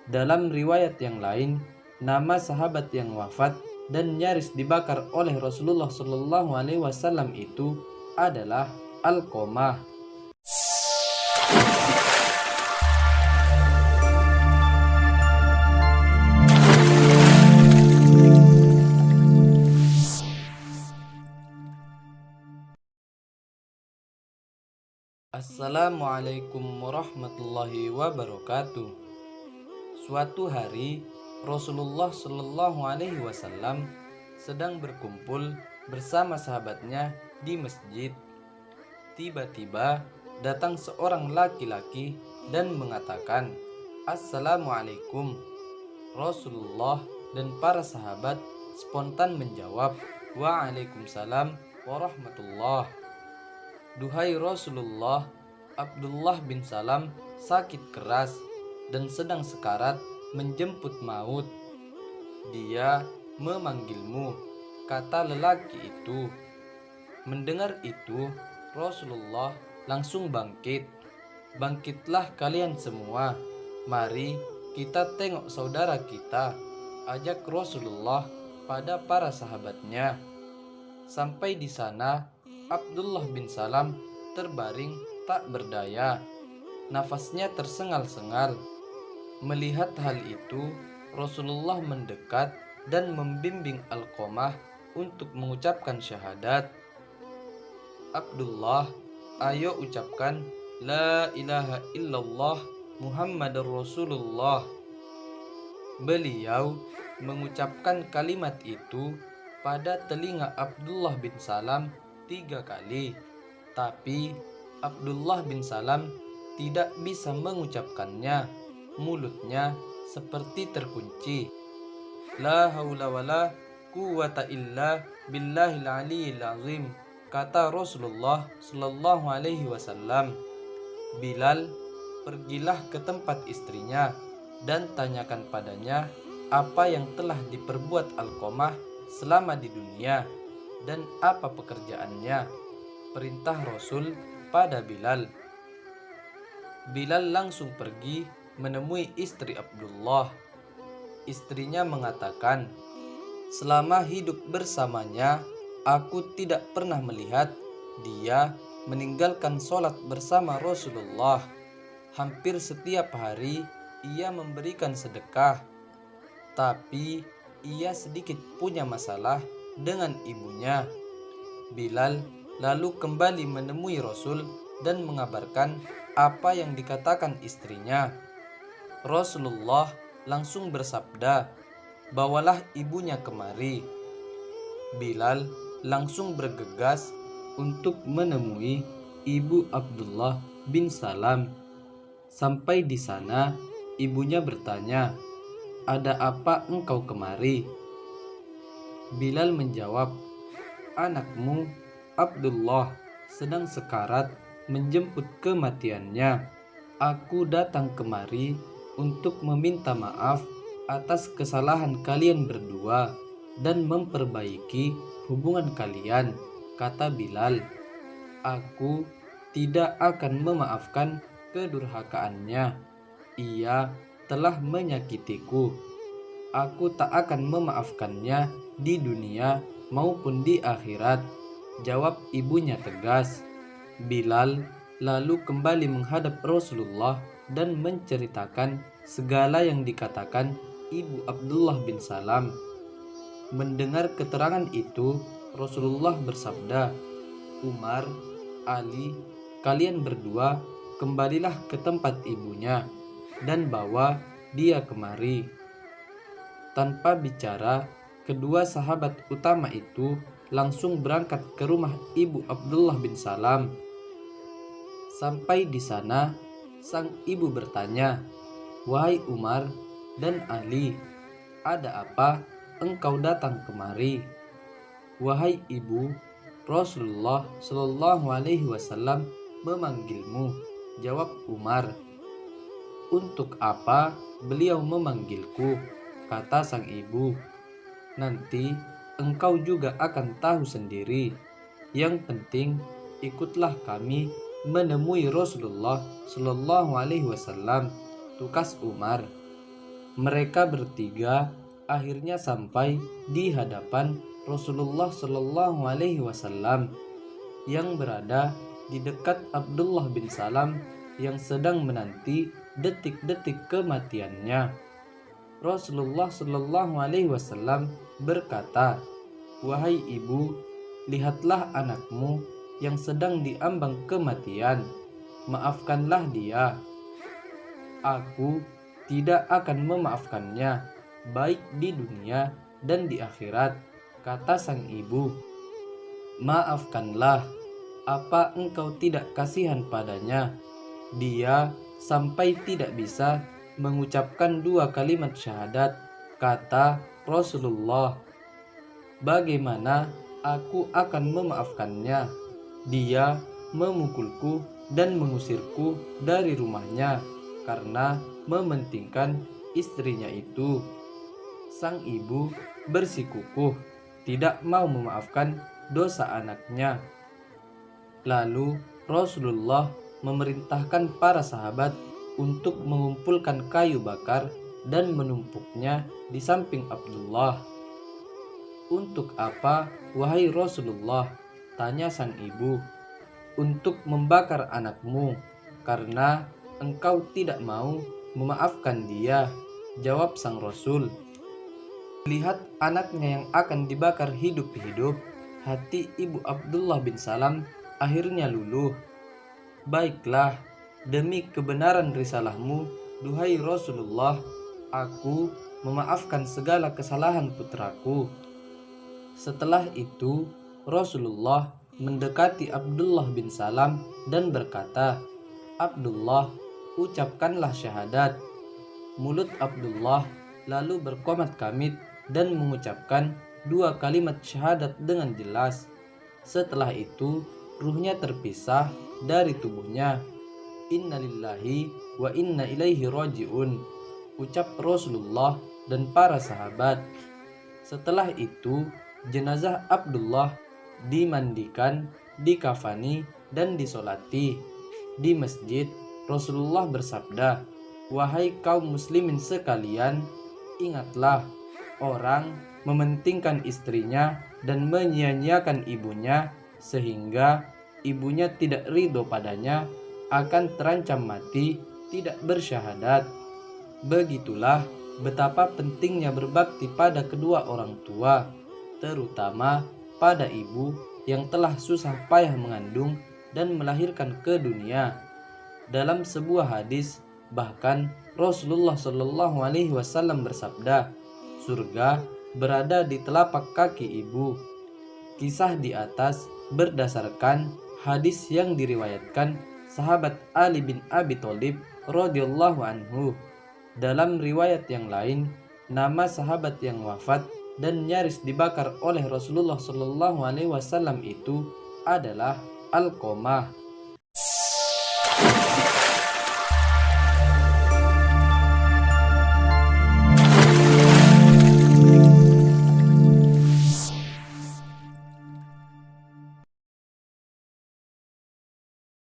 Dalam riwayat yang lain, nama sahabat yang wafat dan nyaris dibakar oleh Rasulullah Shallallahu Alaihi Wasallam itu adalah Alqamah. Assalamualaikum warahmatullahi wabarakatuh. Suatu hari Rasulullah Shallallahu Alaihi Wasallam sedang berkumpul bersama sahabatnya di masjid. Tiba-tiba datang seorang laki-laki dan mengatakan, "Assalamualaikum." Rasulullah dan para sahabat spontan menjawab, "Waalaikumsalam warahmatullah." "Duhai Rasulullah, Abdullah bin Salam sakit keras dan sedang sekarat menjemput maut. Dia memanggilmu," kata lelaki itu. Mendengar itu, Rasulullah langsung bangkit. "Bangkitlah kalian semua. Mari kita tengok saudara kita," ajak Rasulullah pada para sahabatnya. Sampai di sana, Abdullah bin Salam terbaring tak berdaya. Nafasnya tersengal-sengal. Melihat hal itu, Rasulullah mendekat dan membimbing Alqamah untuk mengucapkan syahadat. "Abdullah, ayo ucapkan La ilaha illallah Muhammadur Rasulullah." Beliau mengucapkan kalimat itu pada telinga Abdullah bin Salam 3 kali, tapi Abdullah bin Salam tidak bisa mengucapkannya. Mulutnya seperti terkunci. "La haula wala quwwata illa billahil aliyil azim," kata Rasulullah sallallahu alaihi wasallam. "Bilal, pergilah ke tempat istrinya dan tanyakan padanya apa yang telah diperbuat Alqamah selama di dunia dan apa pekerjaannya," perintah Rasul pada Bilal. Bilal langsung pergi menemui istri Abdullah. Istrinya mengatakan, "Selama hidup bersamanya, aku tidak pernah melihat dia meninggalkan sholat bersama Rasulullah. Hampir setiap hari ia memberikan sedekah, tapi ia sedikit punya masalah dengan ibunya." Bilal lalu kembali menemui Rasul dan mengabarkan apa yang dikatakan istrinya. Rasulullah langsung bersabda, "Bawalah ibunya kemari." Bilal langsung bergegas untuk menemui ibu Abdullah bin Salam. Sampai di sana, ibunya bertanya, "Ada apa engkau kemari?" Bilal menjawab, "Anakmu Abdullah sedang sekarat menjemput kematiannya. Aku datang kemari untuk meminta maaf atas kesalahan kalian berdua dan memperbaiki hubungan kalian," kata Bilal. "Aku tidak akan memaafkan kedurhakaannya. Ia telah menyakitiku. Aku tak akan memaafkannya di dunia maupun di akhirat," jawab ibunya tegas. Bilal lalu kembali menghadap Rasulullah dan menceritakan segala yang dikatakan ibu Abdullah bin Salam. Mendengar keterangan itu, Rasulullah bersabda, "Umar, Ali, kalian berdua kembalilah ke tempat ibunya dan bawa dia kemari." Tanpa bicara, kedua sahabat utama itu langsung berangkat ke rumah ibu Abdullah bin Salam. Sampai di sana, sang ibu bertanya, "Wahai Umar dan Ali, ada apa engkau datang kemari?" "Wahai ibu, Rasulullah Shallallahu Alaihi Wasallam memanggilmu," jawab Umar. "Untuk apa beliau memanggilku?" kata sang ibu. "Nanti engkau juga akan tahu sendiri. Yang penting ikutlah kami menemui Rasulullah Shallallahu Alaihi Wasallam," tukas Umar. Mereka bertiga akhirnya sampai di hadapan Rasulullah Shallallahu Alaihi Wasallam yang berada di dekat Abdullah bin Salam yang sedang menanti detik-detik kematiannya. Rasulullah Shallallahu Alaihi Wasallam berkata, "Wahai ibu, lihatlah anakmu yang sedang diambang kematian. Maafkanlah dia. Aku tidak akan memaafkannya, baik di dunia dan di akhirat," kata sang ibu. "Maafkanlah, apa engkau tidak kasihan padanya? Dia sampai tidak bisa mengucapkan 2 kalimat syahadat," kata Rasulullah. "Bagaimana aku akan memaafkannya? Dia memukulku dan mengusirku dari rumahnya karena mementingkan istrinya itu." Sang ibu bersikukuh tidak mau memaafkan dosa anaknya. Lalu Rasulullah memerintahkan para sahabat untuk mengumpulkan kayu bakar dan menumpuknya di samping Abdullah. "Untuk apa, wahai Rasulullah?" tanya sang ibu. "Untuk membakar anakmu, karena engkau tidak mau memaafkan dia," jawab sang Rasul. Melihat anaknya yang akan dibakar hidup-hidup, hati ibu Abdullah bin Salam akhirnya luluh. "Baiklah, demi kebenaran risalahmu, duhai Rasulullah, aku memaafkan segala kesalahan putraku." Setelah itu, Rasulullah mendekati Abdullah bin Salam dan berkata, "Abdullah, ucapkanlah syahadat." Mulut Abdullah lalu berkomat-kamit dan mengucapkan 2 kalimat syahadat dengan jelas. Setelah itu, ruhnya terpisah dari tubuhnya. "Innalillahi wa inna ilaihi raji'un," ucap Rasulullah dan para sahabat. Setelah itu, jenazah Abdullah dimandikan, dikafani, dan disolati. Di masjid, Rasulullah bersabda, "Wahai kaum muslimin sekalian, ingatlah, orang mementingkan istrinya dan menyia-nyiakan ibunya sehingga ibunya tidak ridho padanya akan terancam mati tidak bersyahadat." Begitulah betapa pentingnya berbakti pada kedua orang tua, terutama pada ibu yang telah susah payah mengandung dan melahirkan ke dunia. Dalam sebuah hadis, bahkan Rasulullah Shallallahu Alaihi Wasallam bersabda, "Surga berada di telapak kaki ibu." Kisah di atas berdasarkan hadis yang diriwayatkan sahabat Ali bin Abi Thalib radhiyallahu anhu. Dalam riwayat yang lain, nama sahabat yang wafat dan nyaris dibakar oleh Rasulullah Shallallahu Alaihi Wasallam itu adalah Alqamah.